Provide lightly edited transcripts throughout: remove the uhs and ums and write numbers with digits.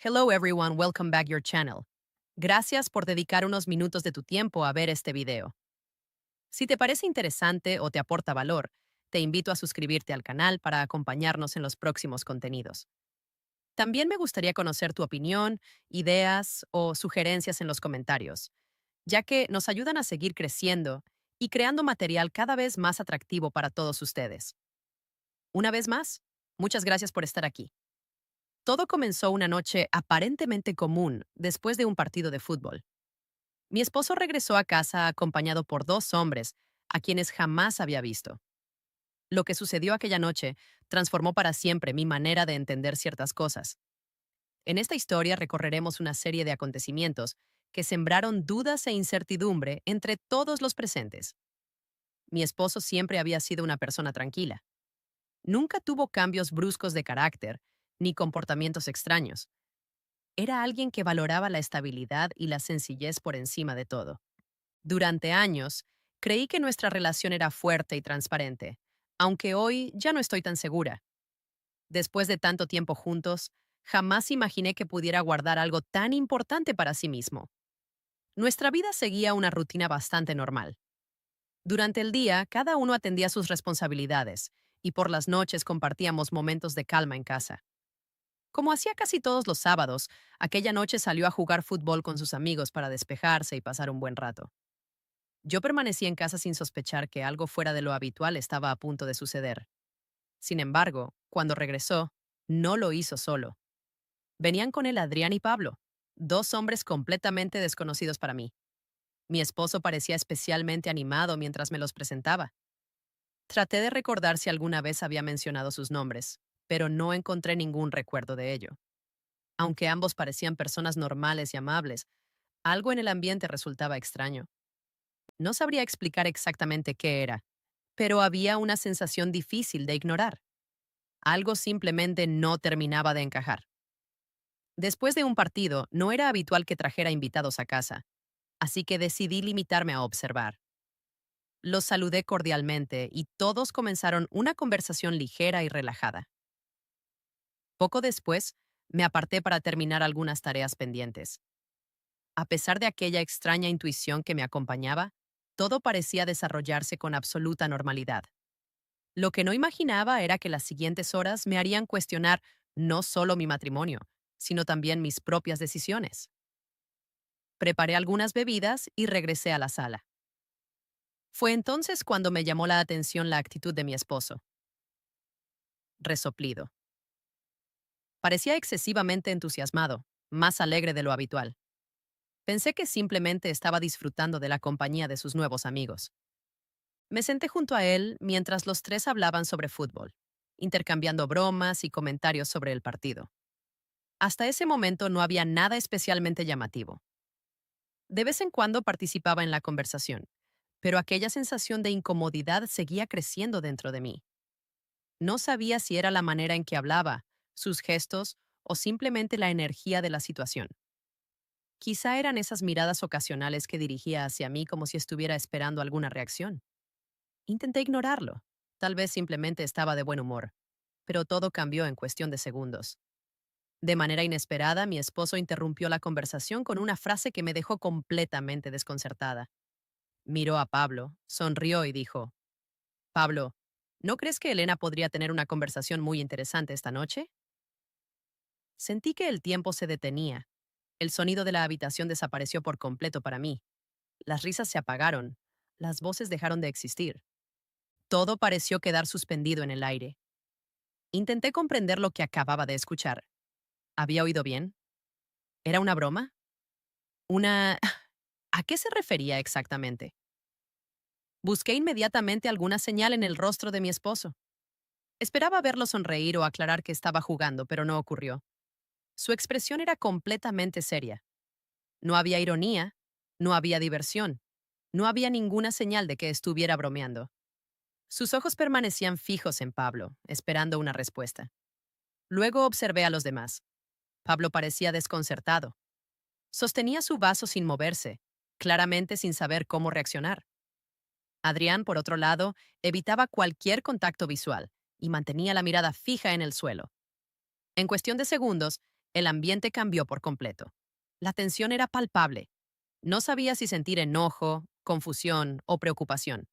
Hello everyone, welcome back your channel. Gracias por dedicar unos minutos de tu tiempo a ver este video. Si te parece interesante o te aporta valor, te invito a suscribirte al canal para acompañarnos en los próximos contenidos. También me gustaría conocer tu opinión, ideas o sugerencias en los comentarios, ya que nos ayudan a seguir creciendo y creando material cada vez más atractivo para todos ustedes. Una vez más, muchas gracias por estar aquí. Todo comenzó una noche aparentemente común después de un partido de fútbol. Mi esposo regresó a casa acompañado por dos hombres a quienes jamás había visto. Lo que sucedió aquella noche transformó para siempre mi manera de entender ciertas cosas. En esta historia recorreremos una serie de acontecimientos que sembraron dudas e incertidumbre entre todos los presentes. Mi esposo siempre había sido una persona tranquila. Nunca tuvo cambios bruscos de carácter ni comportamientos extraños. Era alguien que valoraba la estabilidad y la sencillez por encima de todo. Durante años, creí que nuestra relación era fuerte y transparente, aunque hoy ya no estoy tan segura. Después de tanto tiempo juntos, jamás imaginé que pudiera guardar algo tan importante para sí mismo. Nuestra vida seguía una rutina bastante normal. Durante el día, cada uno atendía sus responsabilidades, y por las noches compartíamos momentos de calma en casa. Como hacía casi todos los sábados, aquella noche salió a jugar fútbol con sus amigos para despejarse y pasar un buen rato. Yo permanecí en casa sin sospechar que algo fuera de lo habitual estaba a punto de suceder. Sin embargo, cuando regresó, no lo hizo solo. Venían con él Adrián y Pablo, dos hombres completamente desconocidos para mí. Mi esposo parecía especialmente animado mientras me los presentaba. Traté de recordar si alguna vez había mencionado sus nombres, pero no encontré ningún recuerdo de ello. Aunque ambos parecían personas normales y amables, algo en el ambiente resultaba extraño. No sabría explicar exactamente qué era, pero había una sensación difícil de ignorar. Algo simplemente no terminaba de encajar. Después de un partido, no era habitual que trajera invitados a casa, así que decidí limitarme a observar. Los saludé cordialmente y todos comenzaron una conversación ligera y relajada. Poco después, me aparté para terminar algunas tareas pendientes. A pesar de aquella extraña intuición que me acompañaba, todo parecía desarrollarse con absoluta normalidad. Lo que no imaginaba era que las siguientes horas me harían cuestionar no solo mi matrimonio, sino también mis propias decisiones. Preparé algunas bebidas y regresé a la sala. Fue entonces cuando me llamó la atención la actitud de mi esposo. Resoplido. Parecía excesivamente entusiasmado, más alegre de lo habitual. Pensé que simplemente estaba disfrutando de la compañía de sus nuevos amigos. Me senté junto a él mientras los tres hablaban sobre fútbol, intercambiando bromas y comentarios sobre el partido. Hasta ese momento no había nada especialmente llamativo. De vez en cuando participaba en la conversación, pero aquella sensación de incomodidad seguía creciendo dentro de mí. No sabía si era la manera en que hablaba, sus gestos o simplemente la energía de la situación. Quizá eran esas miradas ocasionales que dirigía hacia mí como si estuviera esperando alguna reacción. Intenté ignorarlo. Tal vez simplemente estaba de buen humor. Pero todo cambió en cuestión de segundos. De manera inesperada, mi esposo interrumpió la conversación con una frase que me dejó completamente desconcertada. Miró a Pablo, sonrió y dijo, Pablo, ¿no crees que Elena podría tener una conversación muy interesante esta noche? Sentí que el tiempo se detenía. El sonido de la habitación desapareció por completo para mí. Las risas se apagaron. Las voces dejaron de existir. Todo pareció quedar suspendido en el aire. Intenté comprender lo que acababa de escuchar. ¿Había oído bien? ¿Era una broma? ¿Una... ¿A qué se refería exactamente? Busqué inmediatamente alguna señal en el rostro de mi esposo. Esperaba verlo sonreír o aclarar que estaba jugando, pero no ocurrió. Su expresión era completamente seria. No había ironía, no había diversión, no había ninguna señal de que estuviera bromeando. Sus ojos permanecían fijos en Pablo, esperando una respuesta. Luego observé a los demás. Pablo parecía desconcertado. Sostenía su vaso sin moverse, claramente sin saber cómo reaccionar. Adrián, por otro lado, evitaba cualquier contacto visual y mantenía la mirada fija en el suelo. En cuestión de segundos, El ambiente cambió por completo. La tensión era palpable. No sabía si sentir enojo, confusión o preocupación.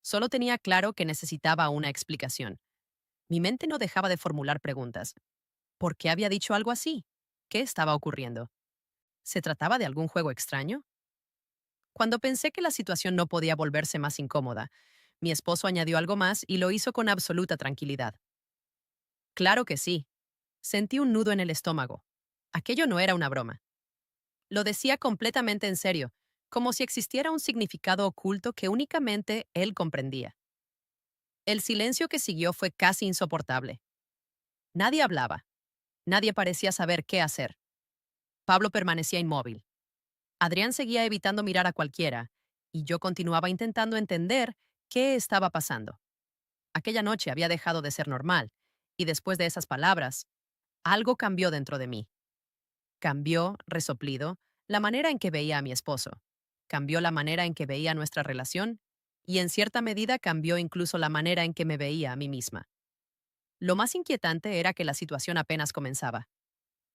Solo tenía claro que necesitaba una explicación. Mi mente no dejaba de formular preguntas. ¿Por qué había dicho algo así? ¿Qué estaba ocurriendo? ¿Se trataba de algún juego extraño? Cuando pensé que la situación no podía volverse más incómoda, mi esposo añadió algo más y lo hizo con absoluta tranquilidad. Claro que sí. Sentí un nudo en el estómago. Aquello no era una broma. Lo decía completamente en serio, como si existiera un significado oculto que únicamente él comprendía. El silencio que siguió fue casi insoportable. Nadie hablaba. Nadie parecía saber qué hacer. Pablo permanecía inmóvil. Adrián seguía evitando mirar a cualquiera, y yo continuaba intentando entender qué estaba pasando. Aquella noche había dejado de ser normal, y después de esas palabras, algo cambió dentro de mí. Cambió, resoplido, la manera en que veía a mi esposo. Cambió la manera en que veía nuestra relación, y en cierta medida cambió incluso la manera en que me veía a mí misma. Lo más inquietante era que la situación apenas comenzaba.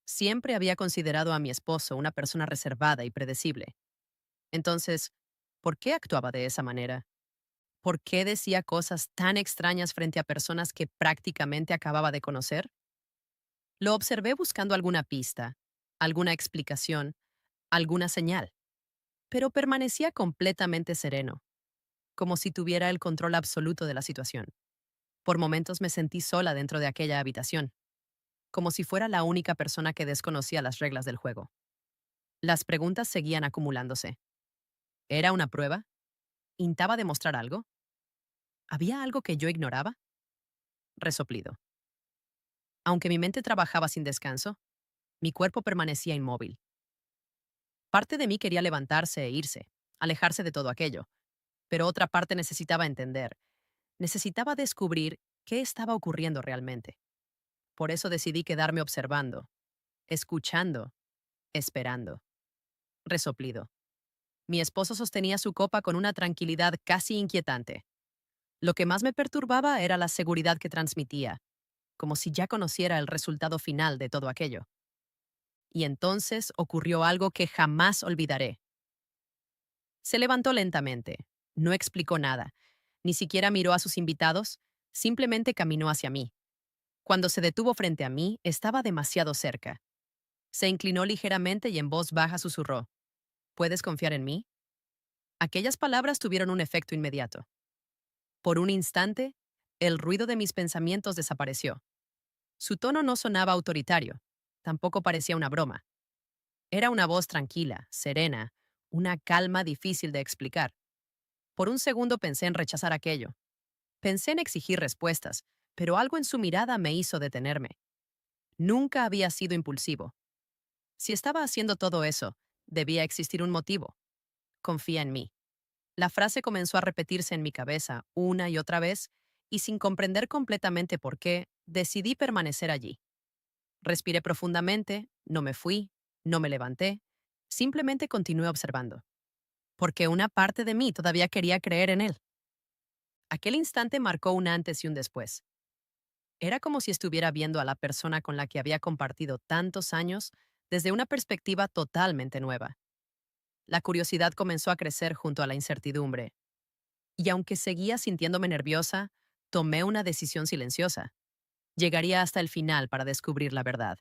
Siempre había considerado a mi esposo una persona reservada y predecible. Entonces, ¿por qué actuaba de esa manera? ¿Por qué decía cosas tan extrañas frente a personas que prácticamente acababa de conocer? Lo observé buscando alguna pista, alguna explicación, alguna señal, pero permanecía completamente sereno, como si tuviera el control absoluto de la situación. Por momentos me sentí sola dentro de aquella habitación, como si fuera la única persona que desconocía las reglas del juego. Las preguntas seguían acumulándose. ¿Era una prueba? ¿Intentaba demostrar algo? ¿Había algo que yo ignoraba? Resoplido. Aunque mi mente trabajaba sin descanso, mi cuerpo permanecía inmóvil. Parte de mí quería levantarse e irse, alejarse de todo aquello, pero otra parte necesitaba entender, necesitaba descubrir qué estaba ocurriendo realmente. Por eso decidí quedarme observando, escuchando, esperando. Resoplido. Mi esposo sostenía su copa con una tranquilidad casi inquietante. Lo que más me perturbaba era la seguridad que transmitía, como si ya conociera el resultado final de todo aquello. Y entonces ocurrió algo que jamás olvidaré. Se levantó lentamente, no explicó nada, ni siquiera miró a sus invitados, simplemente caminó hacia mí. Cuando se detuvo frente a mí, estaba demasiado cerca. Se inclinó ligeramente y en voz baja susurró, ¿puedes confiar en mí? Aquellas palabras tuvieron un efecto inmediato. Por un instante, el ruido de mis pensamientos desapareció. Su tono no sonaba autoritario, tampoco parecía una broma. Era una voz tranquila, serena, una calma difícil de explicar. Por un segundo pensé en rechazar aquello. Pensé en exigir respuestas, pero algo en su mirada me hizo detenerme. Nunca había sido impulsivo. Si estaba haciendo todo eso, debía existir un motivo. Confía en mí. La frase comenzó a repetirse en mi cabeza una y otra vez, y sin comprender completamente por qué, decidí permanecer allí. Respiré profundamente, no me fui, no me levanté, simplemente continué observando, porque una parte de mí todavía quería creer en él. Aquel instante marcó un antes y un después. Era como si estuviera viendo a la persona con la que había compartido tantos años desde una perspectiva totalmente nueva. La curiosidad comenzó a crecer junto a la incertidumbre, y aunque seguía sintiéndome nerviosa, tomé una decisión silenciosa. Llegaría hasta el final para descubrir la verdad.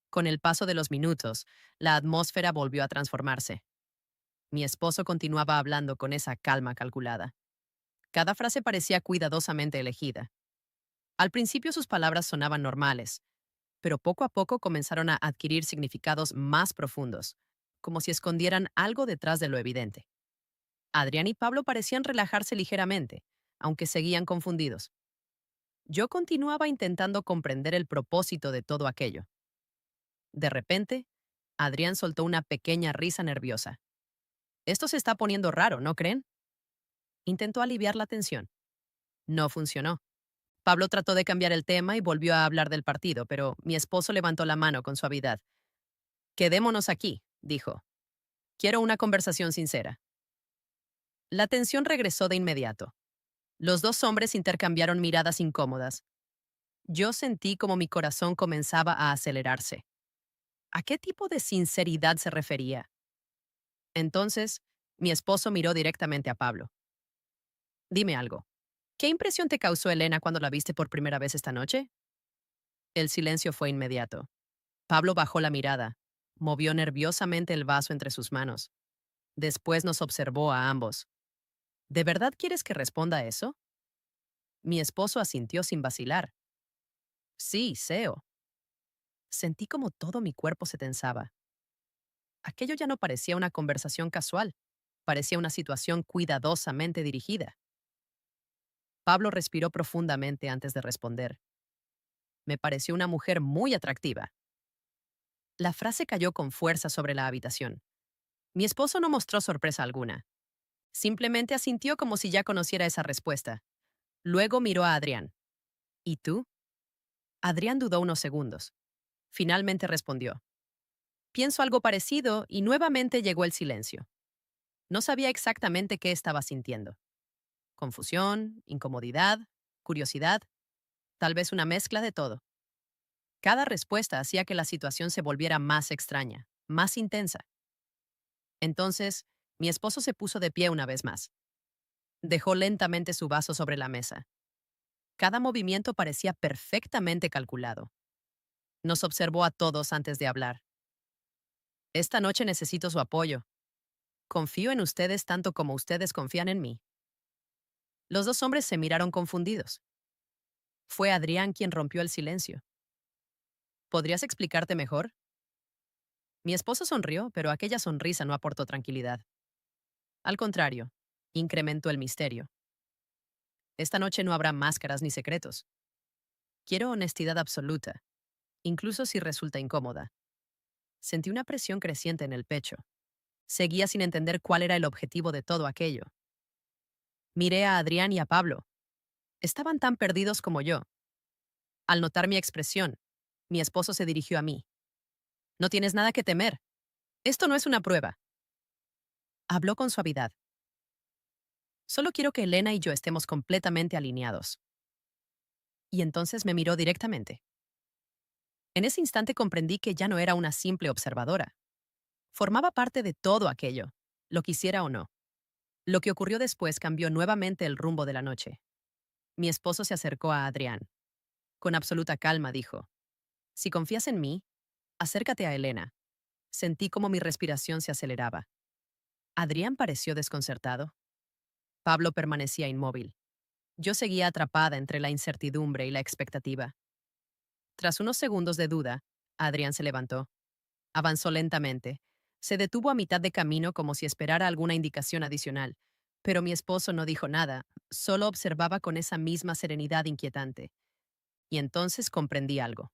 Con el paso de los minutos, la atmósfera volvió a transformarse. Mi esposo continuaba hablando con esa calma calculada. Cada frase parecía cuidadosamente elegida. Al principio sus palabras sonaban normales, pero poco a poco comenzaron a adquirir significados más profundos, como si escondieran algo detrás de lo evidente. Adrián y Pablo parecían relajarse ligeramente, aunque seguían confundidos. Yo continuaba intentando comprender el propósito de todo aquello. De repente, Adrián soltó una pequeña risa nerviosa. Esto se está poniendo raro, ¿no creen? Intentó aliviar la tensión. No funcionó. Pablo trató de cambiar el tema y volvió a hablar del partido, pero mi esposo levantó la mano con suavidad. Quedémonos aquí, dijo. Quiero una conversación sincera. La tensión regresó de inmediato. Los dos hombres intercambiaron miradas incómodas. Yo sentí como mi corazón comenzaba a acelerarse. ¿A qué tipo de sinceridad se refería? Entonces, mi esposo miró directamente a Pablo. Dime algo. ¿Qué impresión te causó Elena cuando la viste por primera vez esta noche? El silencio fue inmediato. Pablo bajó la mirada, movió nerviosamente el vaso entre sus manos. Después nos observó a ambos. ¿De verdad quieres que responda a eso? Mi esposo asintió sin vacilar. Sí, Seo. Sentí como todo mi cuerpo se tensaba. Aquello ya no parecía una conversación casual, parecía una situación cuidadosamente dirigida. Pablo respiró profundamente antes de responder. Me pareció una mujer muy atractiva. La frase cayó con fuerza sobre la habitación. Mi esposo no mostró sorpresa alguna. Simplemente asintió como si ya conociera esa respuesta. Luego miró a Adrián. ¿Y tú? Adrián dudó unos segundos. Finalmente respondió. Pienso algo parecido y nuevamente llegó el silencio. No sabía exactamente qué estaba sintiendo. Confusión, incomodidad, curiosidad, tal vez una mezcla de todo. Cada respuesta hacía que la situación se volviera más extraña, más intensa. Entonces, mi esposo se puso de pie una vez más. Dejó lentamente su vaso sobre la mesa. Cada movimiento parecía perfectamente calculado. Nos observó a todos antes de hablar. Esta noche necesito su apoyo. Confío en ustedes tanto como ustedes confían en mí. Los dos hombres se miraron confundidos. Fue Adrián quien rompió el silencio. ¿Podrías explicarte mejor? Mi esposo sonrió, pero aquella sonrisa no aportó tranquilidad. Al contrario, incrementó el misterio. Esta noche no habrá máscaras ni secretos. Quiero honestidad absoluta, incluso si resulta incómoda. Sentí una presión creciente en el pecho. Seguía sin entender cuál era el objetivo de todo aquello. Miré a Adrián y a Pablo. Estaban tan perdidos como yo. Al notar mi expresión, mi esposo se dirigió a mí. No tienes nada que temer. Esto no es una prueba. Habló con suavidad. Solo quiero que Elena y yo estemos completamente alineados. Y entonces me miró directamente. En ese instante comprendí que ya no era una simple observadora. Formaba parte de todo aquello, lo quisiera o no. Lo que ocurrió después cambió nuevamente el rumbo de la noche. Mi esposo se acercó a Adrián. Con absoluta calma dijo, si confías en mí, acércate a Elena. Sentí como mi respiración se aceleraba. Adrián pareció desconcertado. Pablo permanecía inmóvil. Yo seguía atrapada entre la incertidumbre y la expectativa. Tras unos segundos de duda, Adrián se levantó. Avanzó lentamente. Se detuvo a mitad de camino como si esperara alguna indicación adicional, pero mi esposo no dijo nada, solo observaba con esa misma serenidad inquietante. Y entonces comprendí algo.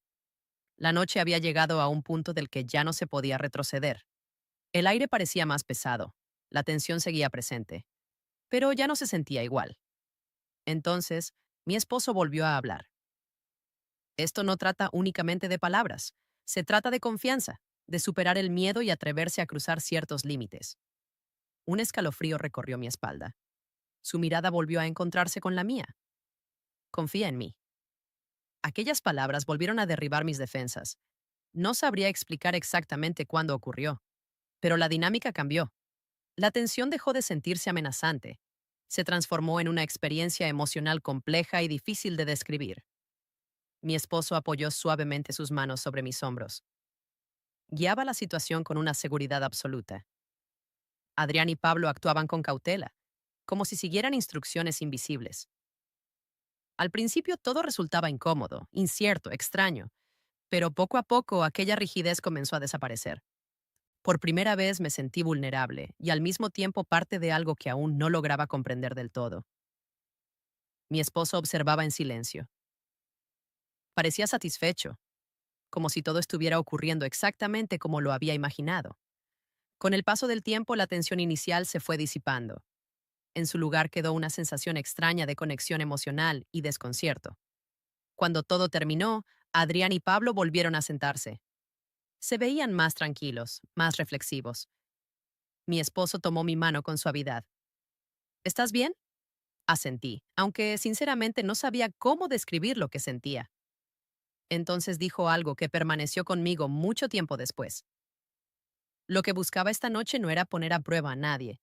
La noche había llegado a un punto del que ya no se podía retroceder. El aire parecía más pesado, la tensión seguía presente, pero ya no se sentía igual. Entonces, mi esposo volvió a hablar. Esto no trata únicamente de palabras, se trata de confianza, de superar el miedo y atreverse a cruzar ciertos límites. Un escalofrío recorrió mi espalda. Su mirada volvió a encontrarse con la mía. Confía en mí. Aquellas palabras volvieron a derribar mis defensas. No sabría explicar exactamente cuándo ocurrió, pero la dinámica cambió. La tensión dejó de sentirse amenazante. Se transformó en una experiencia emocional compleja y difícil de describir. Mi esposo apoyó suavemente sus manos sobre mis hombros. Guiaba la situación con una seguridad absoluta. Adrián y Pablo actuaban con cautela, como si siguieran instrucciones invisibles. Al principio todo resultaba incómodo, incierto, extraño, pero poco a poco aquella rigidez comenzó a desaparecer. Por primera vez me sentí vulnerable y al mismo tiempo parte de algo que aún no lograba comprender del todo. Mi esposo observaba en silencio. Parecía satisfecho, como si todo estuviera ocurriendo exactamente como lo había imaginado. Con el paso del tiempo, la tensión inicial se fue disipando. En su lugar quedó una sensación extraña de conexión emocional y desconcierto. Cuando todo terminó, Adrián y Pablo volvieron a sentarse. Se veían más tranquilos, más reflexivos. Mi esposo tomó mi mano con suavidad. ¿Estás bien? Asentí, aunque sinceramente no sabía cómo describir lo que sentía. Entonces dijo algo que permaneció conmigo mucho tiempo después. Lo que buscaba esta noche no era poner a prueba a nadie,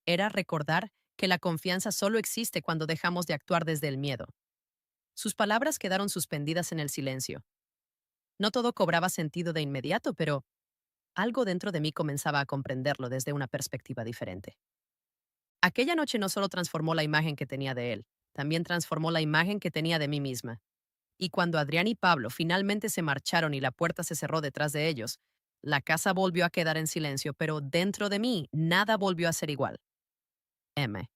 era recordar que la confianza solo existe cuando dejamos de actuar desde el miedo. Sus palabras quedaron suspendidas en el silencio. No todo cobraba sentido de inmediato, pero algo dentro de mí comenzaba a comprenderlo desde una perspectiva diferente. Aquella noche no solo transformó la imagen que tenía de él, también transformó la imagen que tenía de mí misma. Y cuando Adrián y Pablo finalmente se marcharon y la puerta se cerró detrás de ellos, la casa volvió a quedar en silencio, pero dentro de mí nada volvió a ser igual. M.